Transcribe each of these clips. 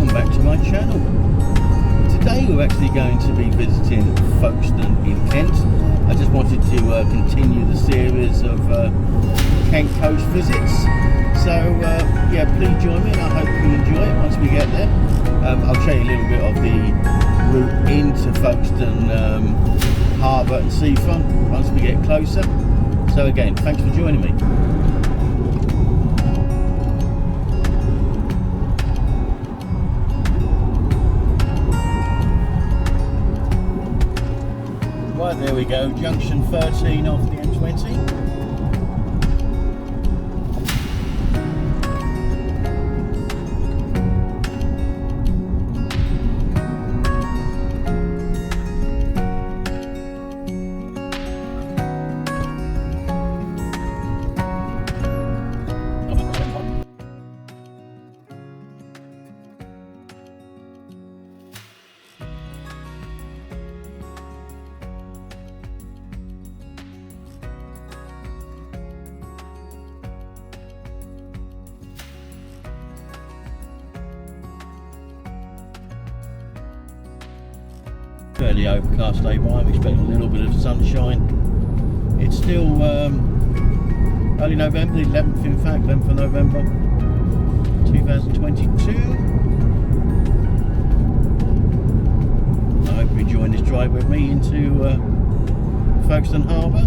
welcome back to my channel. Today we're actually going to be visiting Folkestone in Kent. I just wanted to continue the series of Kent coast visits. So yeah, please join me and I hope you enjoy it once we get there. I'll show you a little bit of the route into Folkestone Harbour and seafront once we get closer. So again, thanks for joining me. Right, there we go, junction 13 off the M20. Fairly overcast day, but I'm expecting a little bit of sunshine. It's still early November, the 11th in fact, 11th of November 2022. I hope you're enjoying this drive with me into Folkestone Harbour.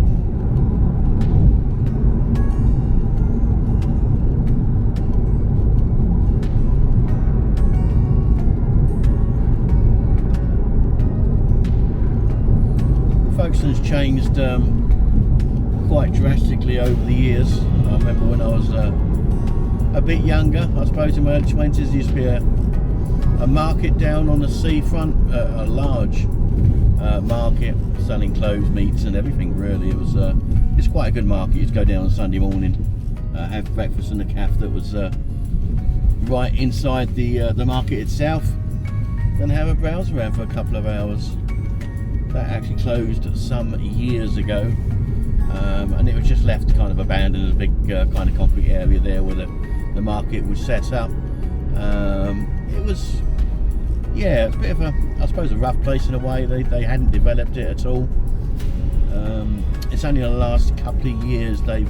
Folkestone's changed quite drastically over the years. I remember when I was a bit younger, I suppose in my early 20s, there used to be a market down on the seafront, a large market selling clothes, meats and everything really. It's quite a good market. You used to go down on Sunday morning, have breakfast in the cafe that was right inside the market itself, then have a browse around for a couple of hours. That actually closed some years ago, and it was just left kind of abandoned as a big kind of concrete area there where the market was set up. It was, yeah, it's a bit of a, I suppose, a rough place in a way. They hadn't developed it at all. It's only in the last couple of years they've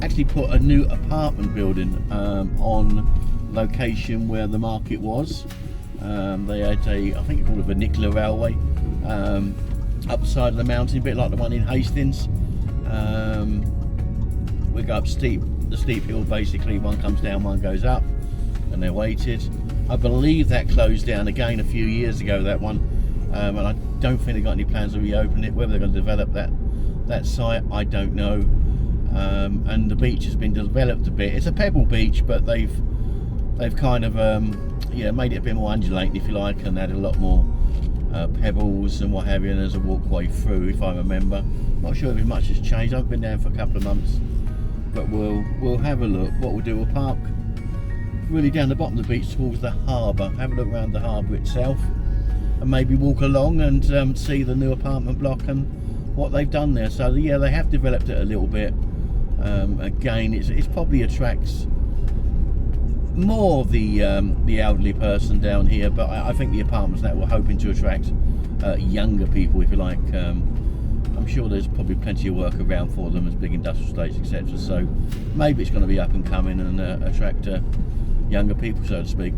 actually put a new apartment building on location where the market was. They had I think it's called a vernacular railway up the side of the mountain, a bit like the one in Hastings. We go up the steep hill basically, one comes down, one goes up, and they're weighted. I believe that closed down again a few years ago, that one, and I don't think they've got any plans to reopen it. Whether they're going to develop that site, I don't know. And the beach has been developed a bit. It's a pebble beach, but they've kind of yeah, made it a bit more undulating, if you like, and added a lot more pebbles and what have you, and there's a walkway through, if I remember. Not sure if much has changed. I've been down for a couple of months, but we'll have a look. What we'll do, we'll park really down the bottom of the beach towards the harbour, have a look around the harbour itself, and maybe walk along and see the new apartment block and what they've done there. So yeah, they have developed it a little bit. Again, it probably attracts more the elderly person down here, but I think the apartments that we're hoping to attract younger people, if you like. I'm sure there's probably plenty of work around for them as big industrial estates, etc. So maybe it's going to be up and coming and attract younger people, so to speak.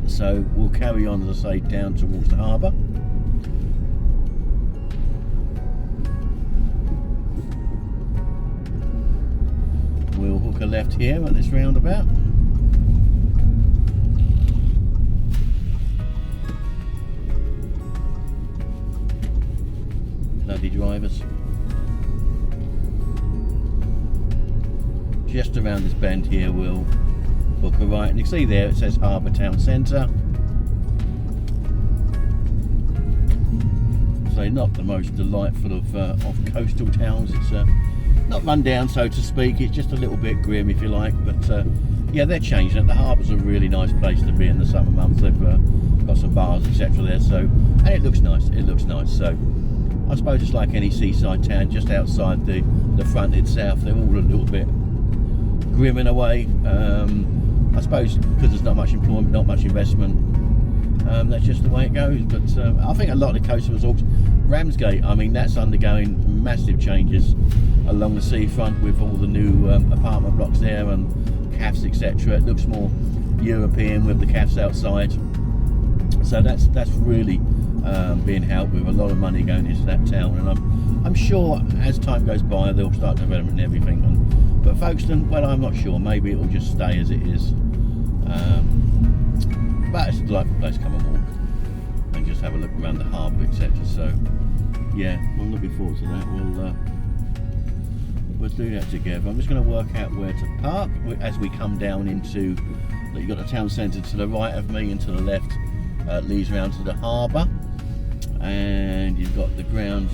So we'll carry on, as I say, down towards the harbour. We'll hook a left here at this roundabout. Bloody drivers. Just around this bend here we'll hook a right, and you can see there it says Harbour Town Centre. So not the most delightful of coastal towns. It's not run down, so to speak. It's just a little bit grim, if you like, but yeah, they're changing it. The harbour's a really nice place to be in the summer months. They've got some bars, etc. there, so, and it looks nice. So I suppose it's like any seaside town, just outside the front itself. They're all a little bit grim in a way. I suppose because there's not much employment, not much investment, that's just the way it goes. But I think a lot of the coastal resorts, Ramsgate, I mean, that's undergoing massive changes along the seafront with all the new apartment blocks there and cafes, etc. It looks more European with the cafes outside. So that's really being helped with a lot of money going into that town, and I'm sure as time goes by they'll start developing everything. But Folkestone, well, I'm not sure. Maybe it'll just stay as it is. But it's a delightful place to come and walk and just have a look around the harbour, etc. So yeah, I'm looking forward to that. We'll do that together. I'm just going to work out where to park as we come down into. You've got the town centre to the right of me and to the left. Leads around to the harbour, and you've got the Grand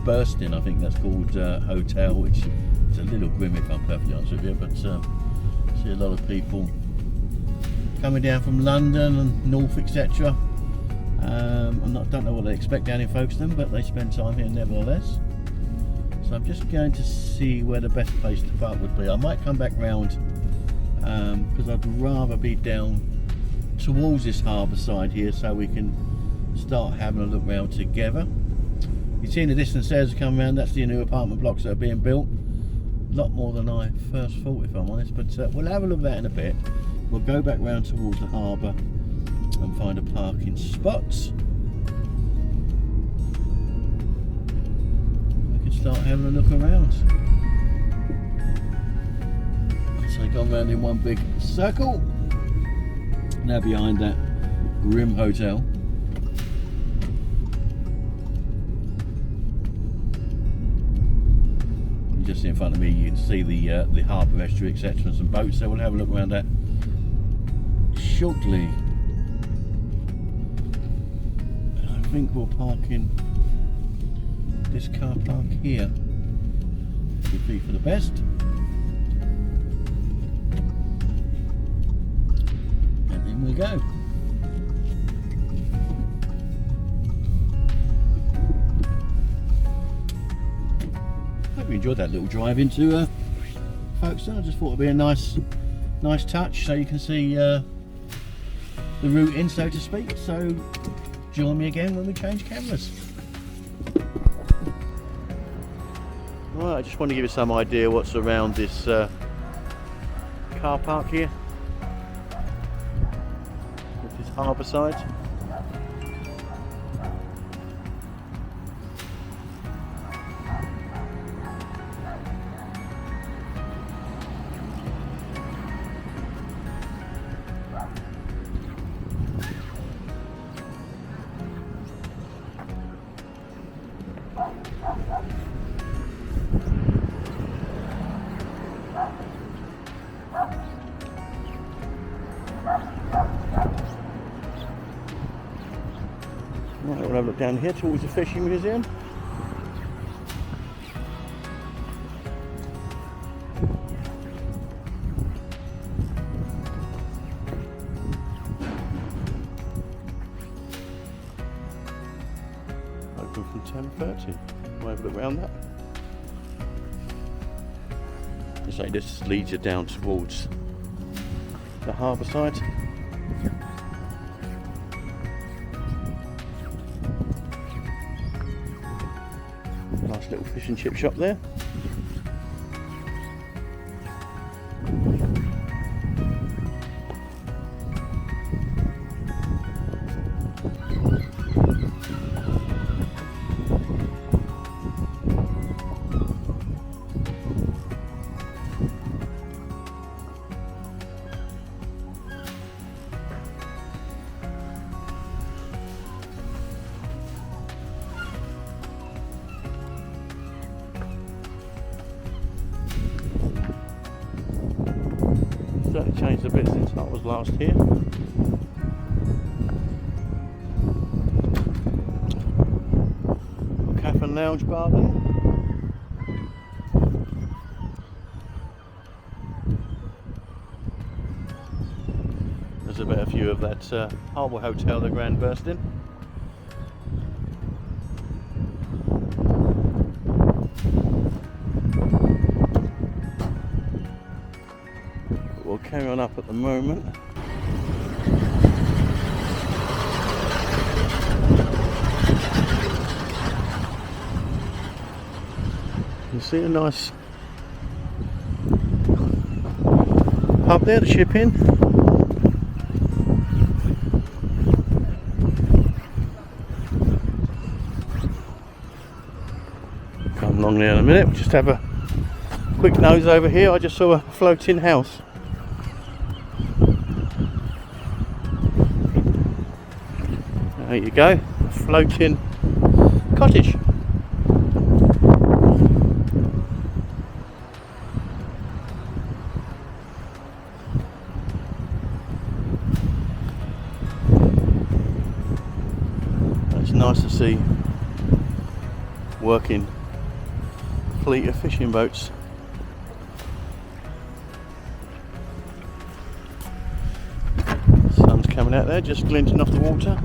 Bursting, I think that's called, hotel, which is a little grim if I'm perfectly honest with you, but see a lot of people coming down from London and north, etc. Don't know what they expect down in Folkestone, but they spend time here nevertheless. So I'm just going to see where the best place to park would be. I might come back round because I'd rather be down towards this harbour side here, so we can start having a look round together. You see in the distance there's come round, that's the new apartment blocks that are being built. A lot more than I first thought, if I'm honest, but we'll have a look at that in a bit. We'll go back round towards the harbour and find a parking spot. We can start having a look around. So I've gone round in one big circle. Now behind that grim hotel. And just in front of me you can see the harbour estuary, etc. and some boats, so we'll have a look around that shortly. And I think we'll park in this car park here. Would be for the best. We go. Hope you enjoyed that little drive into Folkestone. I just thought it'd be a nice touch, so you can see the route in, so to speak. So join me again when we change cameras. Right, I just want to give you some idea what's around this car park here. Harbour side. Right, we'll have a look down here towards the fishing museum. Open from 10:30. We'll have a look around that. So this leads you down towards the harbour side. Nice little fish and chip shop there. Certainly changed a bit since I was last here. Cafe and lounge bar there. There's a better view of that Harbour Hotel, the Grand Bursting. carry on up at the moment. You see a nice pub there to ship in. Come along there in a minute, just have a quick nose over here. I just saw a floating house. There you go, a floating cottage. It's nice to see working fleet of fishing boats. Sun's coming out there, just glinting off the water.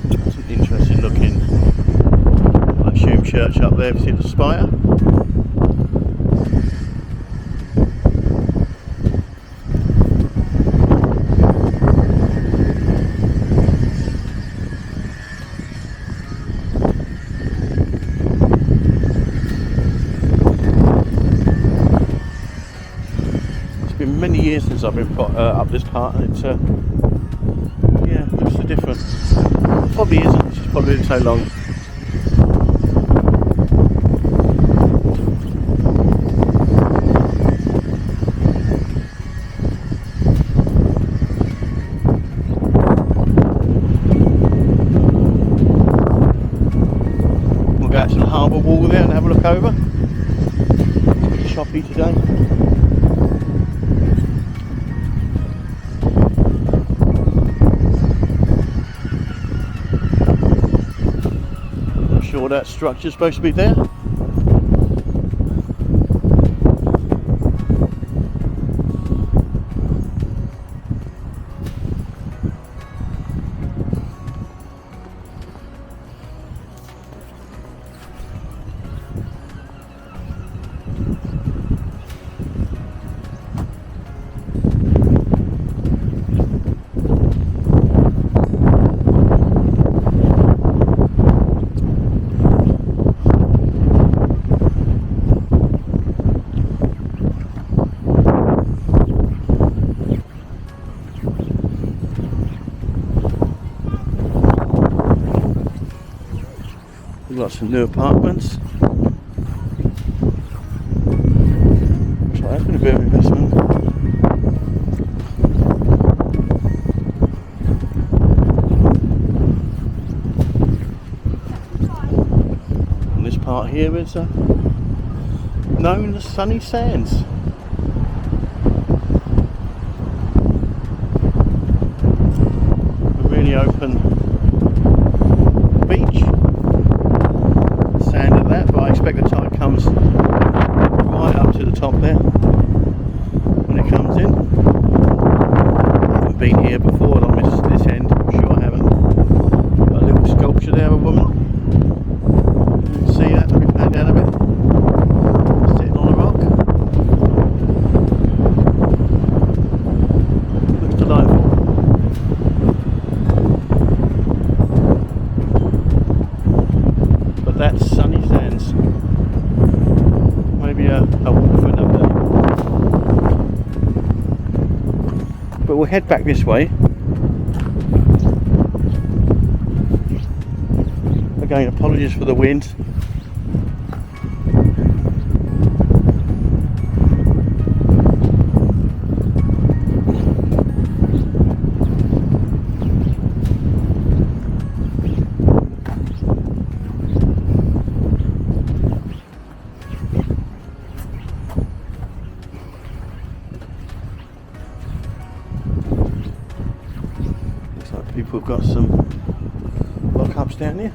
That's an interesting looking, I assume, church up there. See the spire? Many years since I've been up this part, and it's yeah, looks so different. Probably isn't, it's just probably been so long. We'll go out to the harbour wall there and have a look over. It's pretty choppy today. Sure that structure's supposed to be there. We've got some new apartments. Looks like that's been a bit of investment. And this part here is known as Sunny Sands. A really open beach. Sand at that, but I expect the tide comes right up to the top there when it comes in. I haven't been here before on this end, I'm sure I haven't. Got a little sculpture there of a woman. You can see that, let me pan down a bit. Sitting on a rock. Looks delightful. But that's Sunny Sands. Maybe a walk for another day. But we'll head back this way. Again, apologies for the wind. People have got some lockups down here.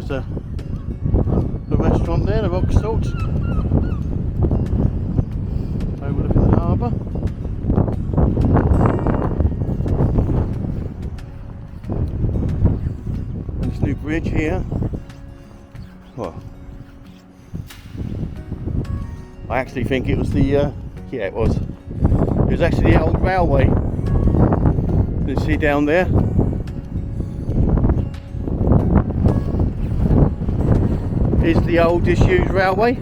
There's the restaurant there, the Rock Salt, overlooking the harbour. And this new bridge here. Well, I actually think it was the, yeah it was. It was actually the old railway. You can see down there. Is the old disused railway. If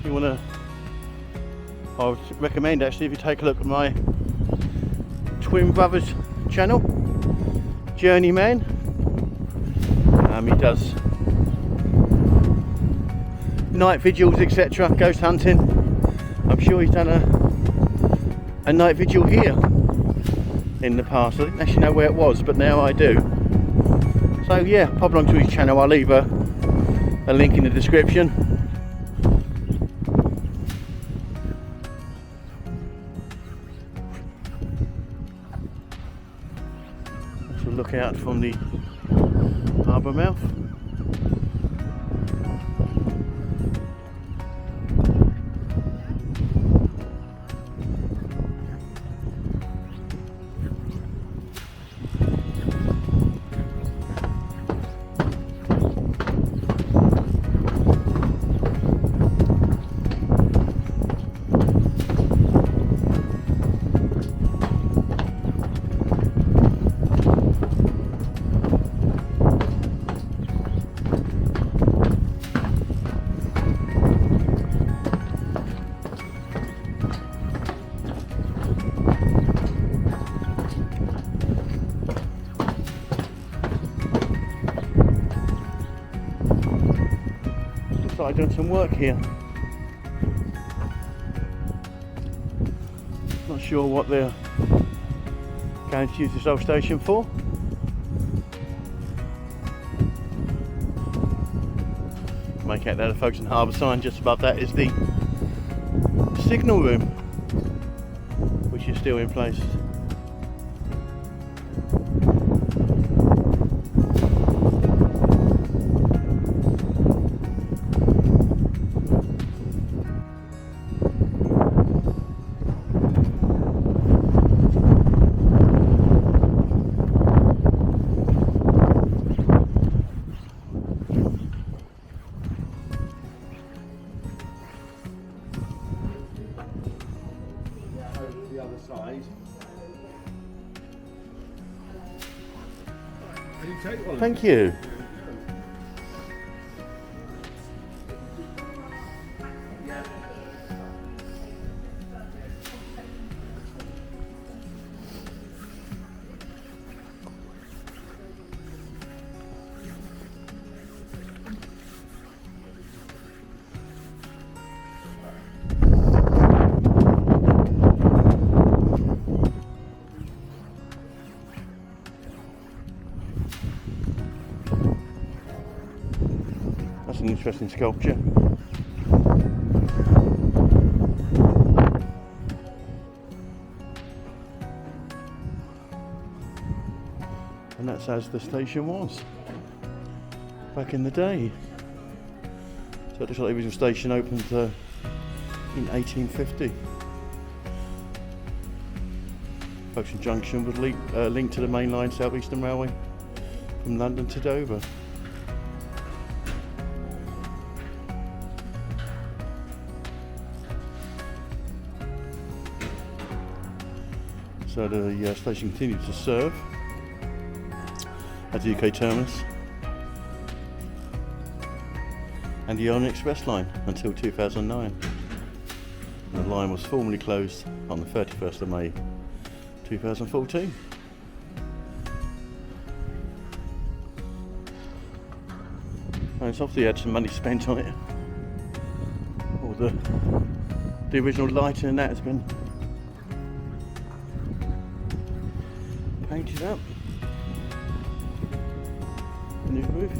you want to, I would recommend actually if you take a look at my twin brother's channel, Journeyman. He does night vigils, etc., ghost hunting. I'm sure he's done a night vigil here in the past. I didn't actually know where it was, but now I do. So yeah, pop along to his channel. I'll leave a link in the description. So look out from the harbour mouth. I've done some work here. Not sure what they're going to use this old station for. Make out there the Folkestone Harbour sign. Just above that is the signal room, which is still in place. The other side. Thank you. That's an interesting sculpture. And that's as the station was back in the day. So it looks like the original station opened in 1850. Folkestone Junction was linked to the main line South Eastern Railway from London to Dover. So the station continued to serve at the UK terminus and the Orient Express line until 2009. And the line was formally closed on the 31st of May 2014. And it's obviously had some money spent on it. All the original lighting and that has been painted up. New roof.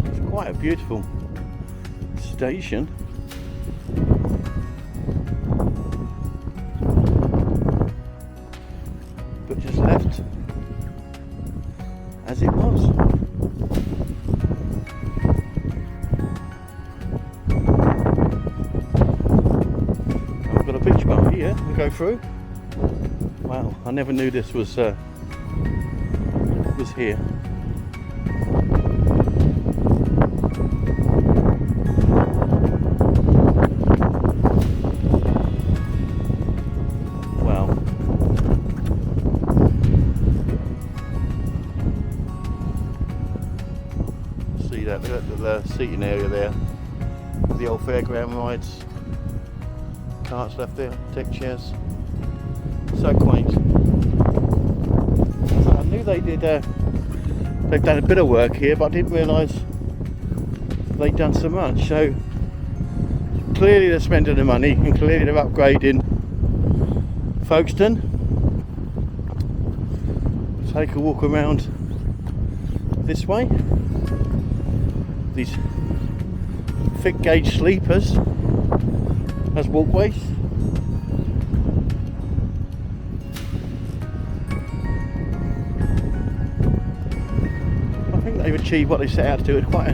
It's quite a beautiful station. go through. Wow, I never knew this was here. Wow. See that, look at the seating area there. The old fairground rides. Carts left there, deck chairs. So quaint. I knew they did. They've done a bit of work here, but I didn't realise they'd done so much. So clearly they're spending the money, and clearly they're upgrading Folkestone. Take a walk around this way. These thick gauge sleepers as walkways. I think they've achieved what they set out to do. It's quite a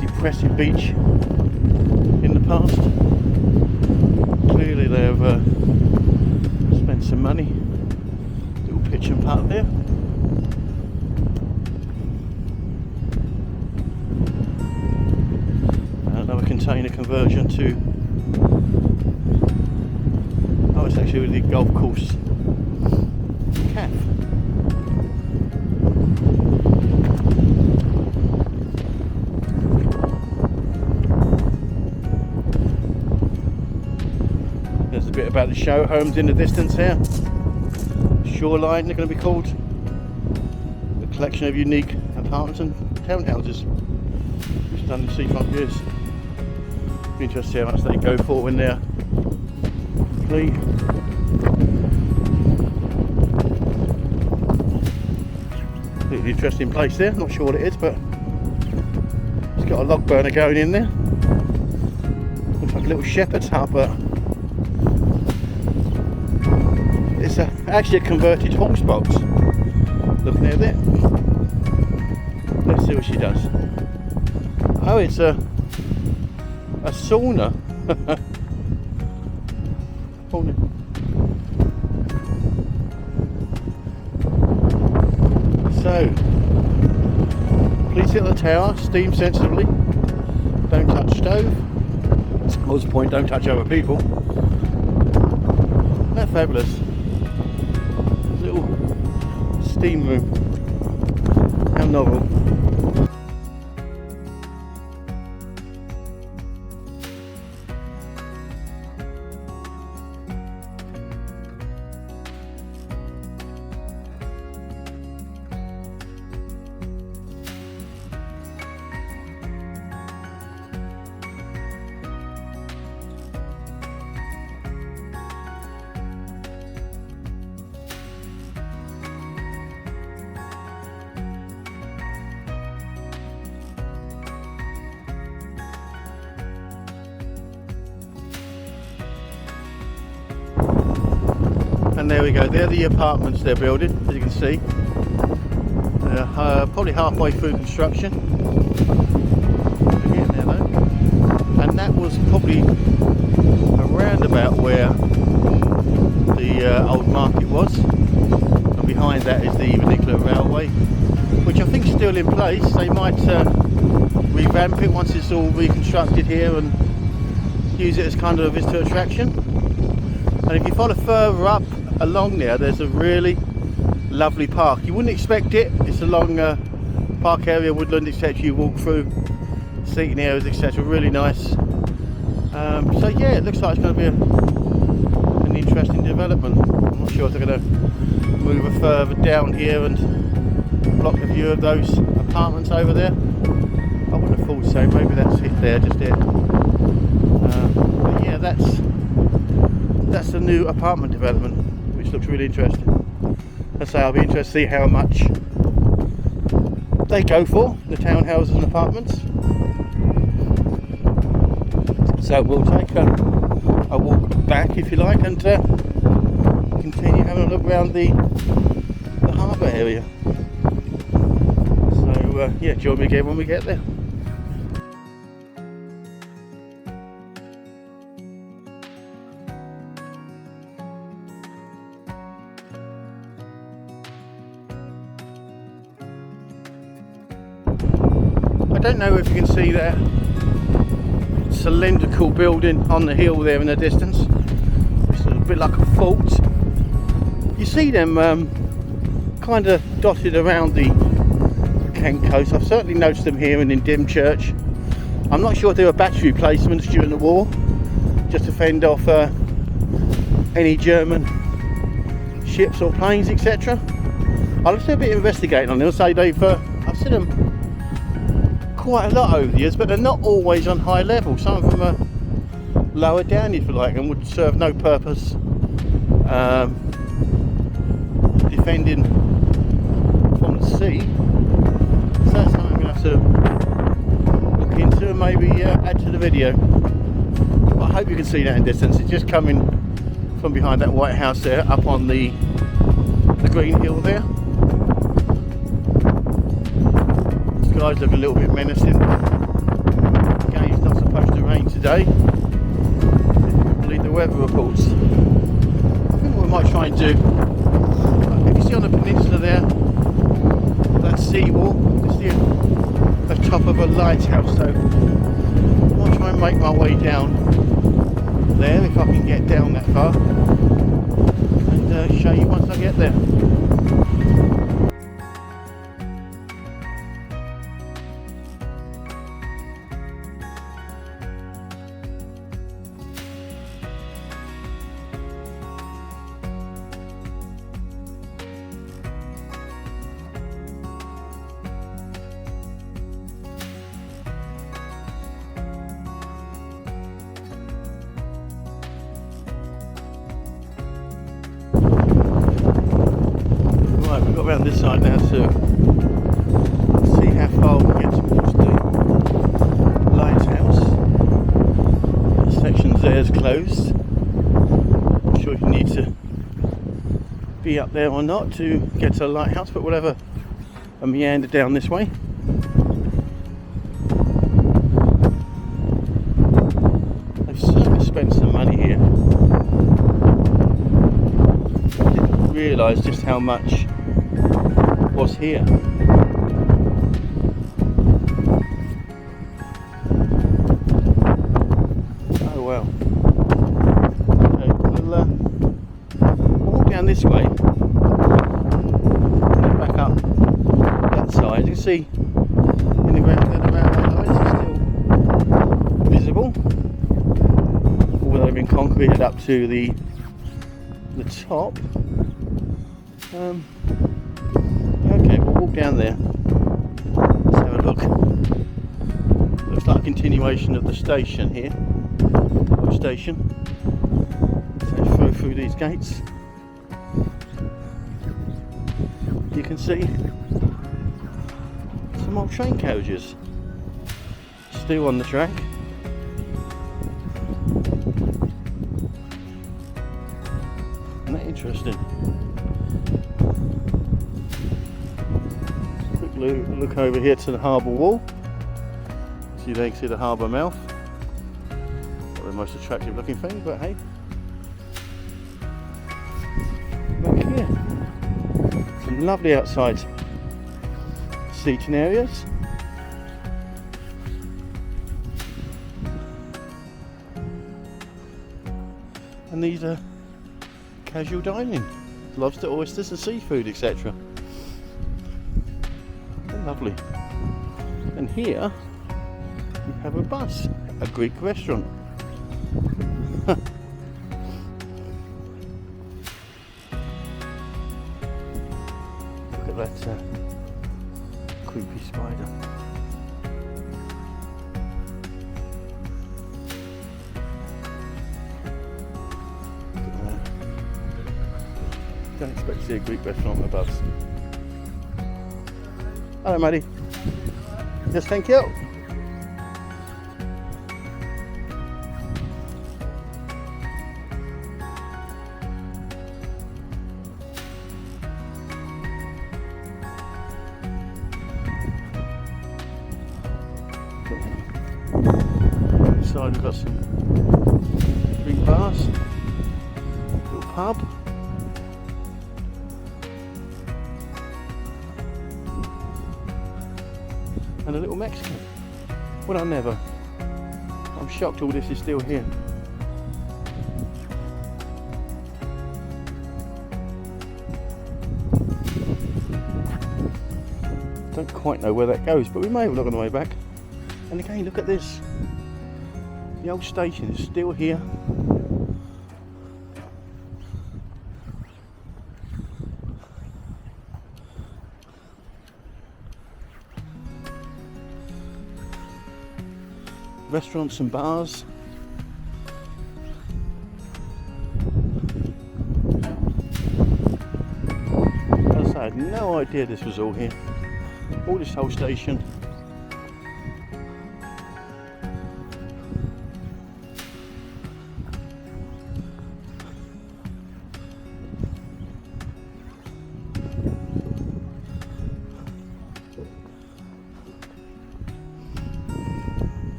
depressing beach in the past. Clearly they've spent some money. Little pitch and putt there. Another container conversion to, oh, it's actually the golf course calf. There's a bit about the show homes in the distance here. Shoreline, they're going to be called. A collection of unique apartments and townhouses. Stunning seafront views. Be interested to see how much they go for when they're complete. Really interesting place there. Not sure what it is, but it's got a log burner going in there. Looks like a little shepherd's hut, but it's actually a converted horse box. Looking at it. Let's see what she does. Oh, it's a sauna. So, please sit on the tower, steam sensibly, don't touch stove. What's the point? Don't touch other people. They're fabulous. Little steam room. How novel. And there we go, they're the apartments they're building, as you can see. They're probably halfway through construction. We're getting there though. And that was probably around about where the old market was. And behind that is the vernacular railway, which I think is still in place. They might revamp it once it's all reconstructed here and use it as kind of a visitor attraction. And if you follow further up along there's a really lovely park. You wouldn't expect it. It's a long park area, woodland, etc. You walk through, seating areas, etc. Really nice. So yeah, it looks like it's going to be an interesting development. I'm not sure if they're going to move it further down here and block the view of those apartments over there. I wouldn't have thought so. Maybe that's it there, just it. But yeah, that's the new apartment development, which looks really interesting. As I say, I'll be interested to see how much they go for, the townhouses and apartments. So we'll take a walk back, if you like, and continue having a look around the harbour area. So yeah, join me again when we get there. don't know if you can see that cylindrical building on the hill there in the distance. It's a bit like a fort. You see them kind of dotted around the Kent coast. I've certainly noticed them here and in Dymchurch. I'm not sure if they were battery replacements during the war, just to fend off any German ships or planes, etc. I'll do a bit of investigating on them. I'll say I've seen them quite a lot over the years, but they're not always on high level. Some of them are lower down, if you like, and would serve no purpose defending from the sea. So that's something I'm going to have to look into and maybe add to the video. But I hope you can see that in distance. It's just coming from behind that white house there, up on the green hill there. The sky's looking a little bit menacing. Again, it's not supposed to rain today. I believe the weather reports. I think what we might try and do, if you see on the peninsula there, that seawall, you see the top of a lighthouse. So I might try and make my way down there if I can get down that far, and show you once I get there. We've got around this side now to see how far we get towards the lighthouse. The section there is closed. I'm sure if you need to be up there or not to get to the lighthouse, but we'll have a meander down this way. They've certainly spent some money here. I didn't realise just how much was here. Oh well. Okay, we'll walk down this way, back up that side. You can see in the ground there the railway lines are still visible, although they've been concreted up to the top. Okay, we'll walk down there. Let's have a look. Looks like a continuation of the station here. What station? So through these gates. You can see some old train carriages still on the track. Isn't that interesting? Look over here to the harbour wall. So you can see the harbour mouth. Not the most attractive looking thing, but hey. Back here, some lovely outside seating areas. And these are casual dining, lobster, oysters and seafood, etc. Lovely. And here we have a bus, a Greek restaurant. Look at that creepy spider. Don't expect to see a Greek restaurant on a bus. Hello, Maddie. Yes, thank you. Inside we've got some big bars, little pub. And a little Mexican. Would I never? I'm shocked all this is still here. Don't quite know where that goes, but we may have a look on the way back. And again, look at this. The old station is still here. Restaurants and bars. As I had no idea this was all here. All this whole station.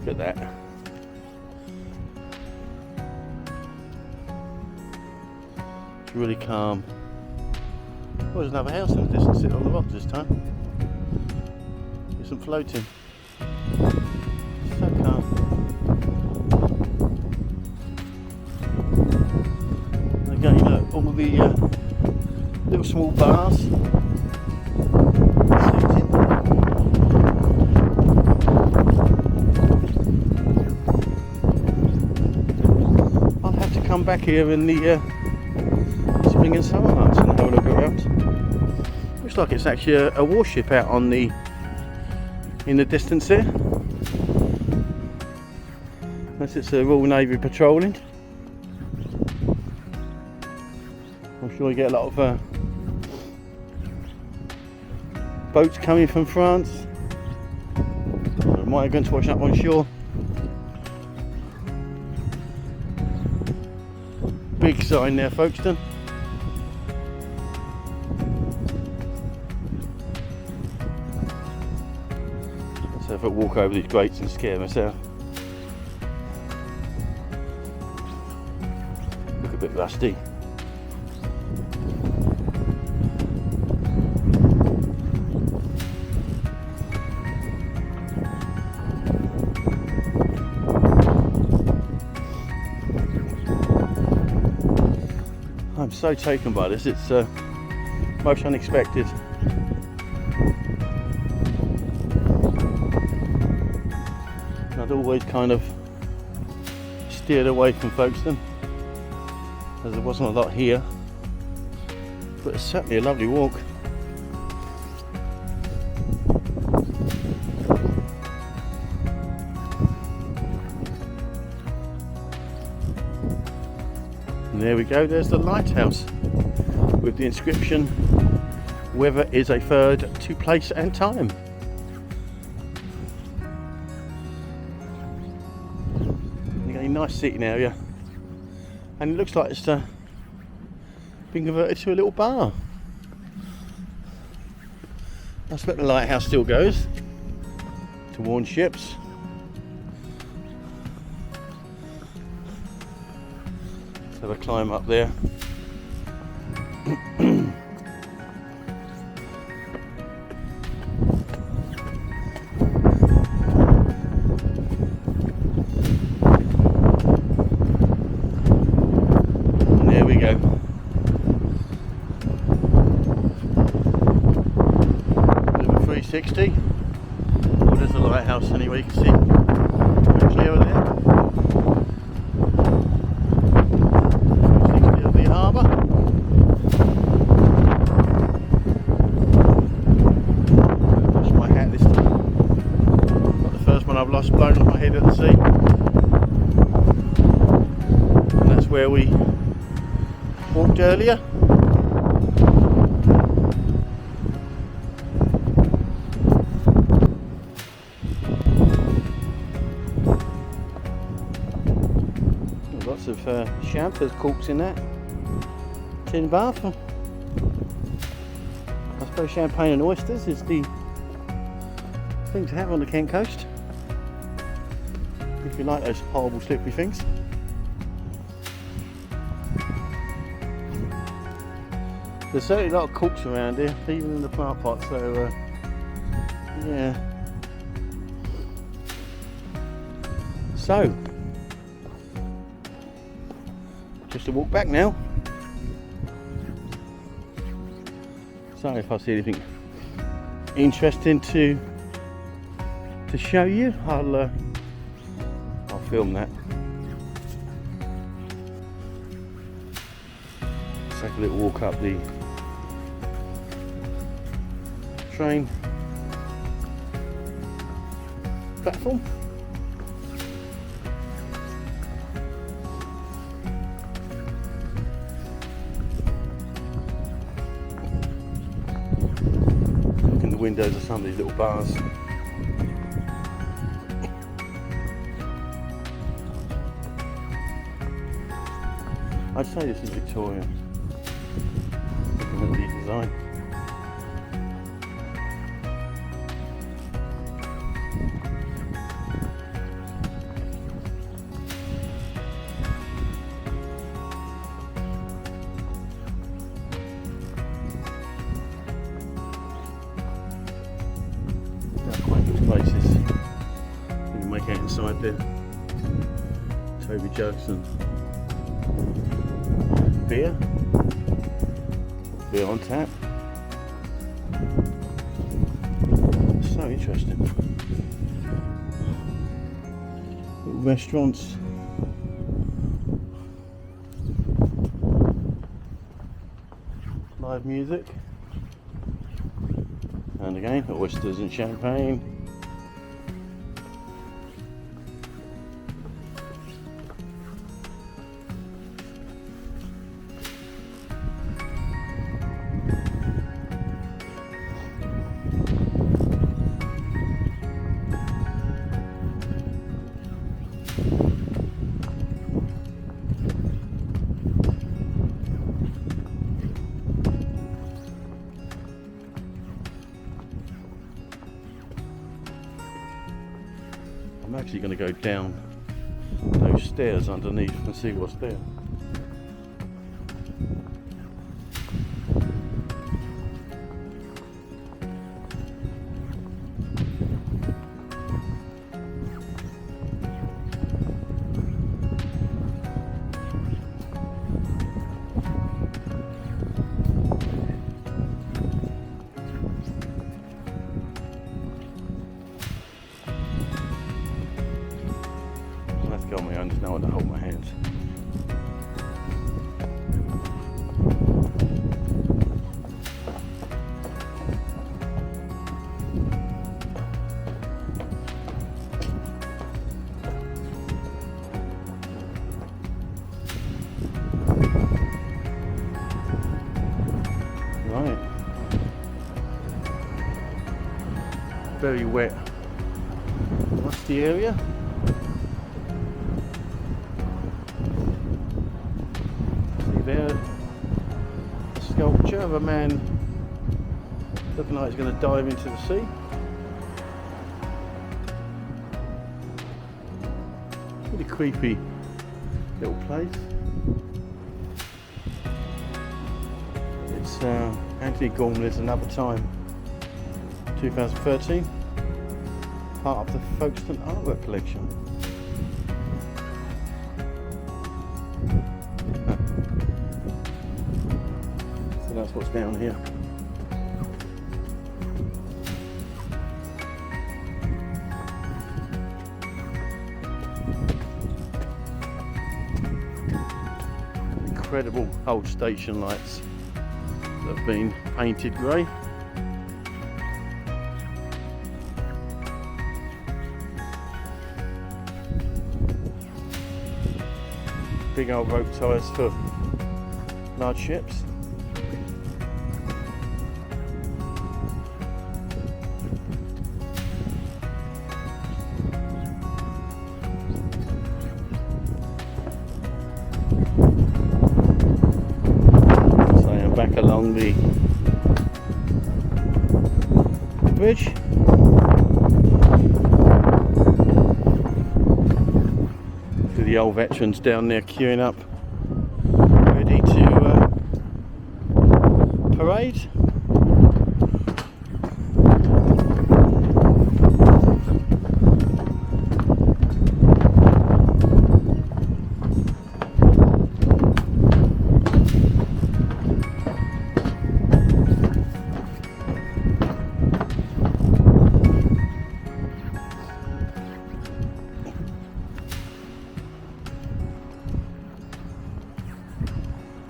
Look at that. It's really calm. Oh, there's another house in the distance sitting on the rocks this time. Isn't floating. So calm. And again, look, all the little small bars. Come back here in the spring and summer months and have a look around. Looks like it's actually a warship out on the in the distance there. Unless it's a Royal Navy patrolling. I'm sure you get a lot of boats coming from France. I might have gone to wash up on shore. Big sign there, Folkestone. Let's have a walk over these grates and scare myself. Look a bit rusty. I'm so taken by this, it's most unexpected. I'd always kind of steered away from Folkestone as there wasn't a lot here, but it's certainly a lovely walk. And there we go, there's the lighthouse with the inscription, "Weather is a third to place and time." You got a nice sitting area, and it looks like it's been converted to a little bar. I expect the lighthouse still goes to warn ships. Have a climb up there. And there we go. Bit of a 360. Oh, there's the lighthouse anyway, you can see. Very clear over there. Harbour. Lost my hat this time. Not the first one I've lost, blown off my head at the sea. And that's where we walked earlier. Lots of champagne corks in that. Tin bath. I suppose champagne and oysters is the thing to have on the Kent coast. If you like those horrible slippery things. There's certainly a lot of corks around here, even in the plant pot, so yeah. So, just a walk back now. So if I see anything interesting to show you, I'll film that. Let's take a little walk up the train platform. Look in the windows of some of these little bars. I'd say this is Victorian. Looking at the design. They're quite good places. You can make out inside there. Toby jugs and beer on tap. So interesting. Little restaurants. Live music. And again, oysters and champagne. I'm actually going to go down those stairs underneath and see what's there. Got my hands now, I don't hold my hands. Right. Very wet, musty area. There, a sculpture of a man looking like he's going to dive into the sea. Really creepy little place. It's Anthony Gormley's Another Time, 2013, part of the Folkestone artwork collection. That's what's down here. Incredible old station lights that have been painted grey. Big old rope ties for large ships. Back along the bridge. the old veterans down there queuing up, ready to parade.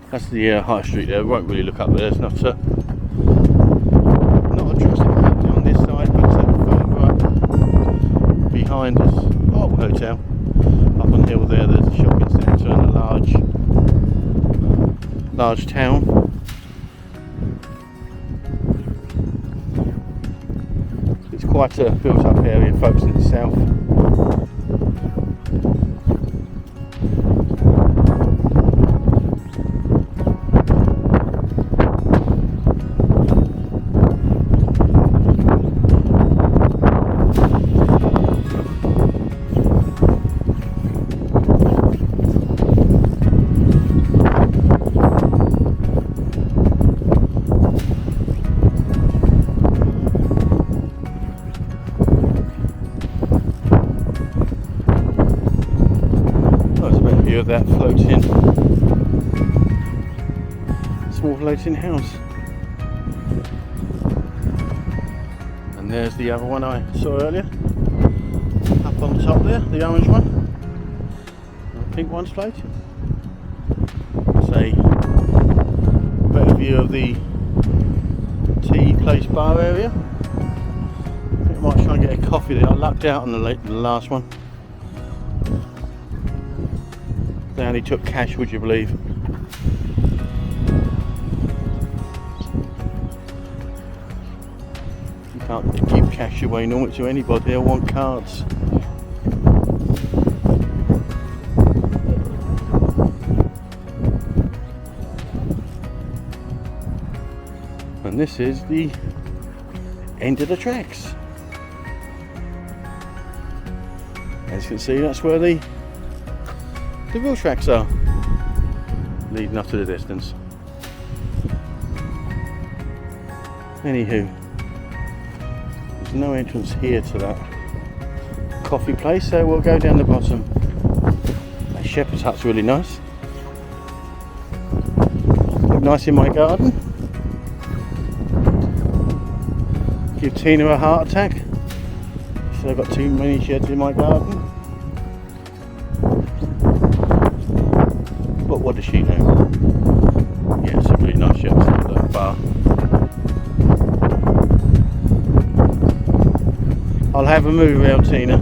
That's the high street there. We won't really look up there. There's not a drastic amount on this side, but further up behind us, oh, hotel. Up on the hill there, there's a shopping centre and a large town. It's quite a built-up area, Folkestone itself. Of that small floating house, and there's the other one I saw earlier up on the top there, the orange one, and the pink one's floating. It's a better view of the tea place bar area. I think I might try and get a coffee there. I lucked out on the last one. They only took cash, would you believe? You can't give cash away normally to anybody, they'll want cards. And this is the end of the tracks. As you can see, that's where the real tracks are, leading off to the distance. Anywho, there's no entrance here to that coffee place, so we'll go down the bottom. That shepherd's hut's really nice. Look nice in my garden. Give Tina a heart attack. She said I've got too many sheds in my garden. But what does she know? Yeah, it's a really nice shed, that bar. I'll have a move around, Tina.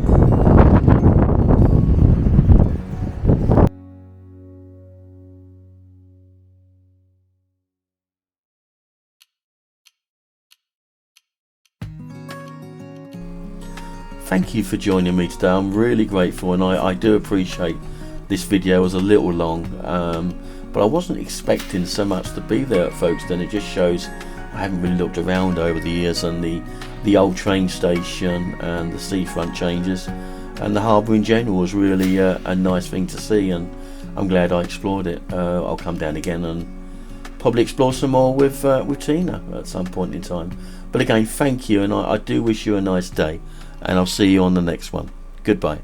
Thank you for joining me today. I'm really grateful, and I do appreciate this video was a little long, but I wasn't expecting so much to be there at Folkestone. It just shows I haven't really looked around over the years, and the old train station and the seafront changes and the harbour in general was really a nice thing to see, and I'm glad I explored it. I'll come down again and probably explore some more with Tina at some point in time. But again, thank you, and I do wish you a nice day, and I'll see you on the next one. Goodbye.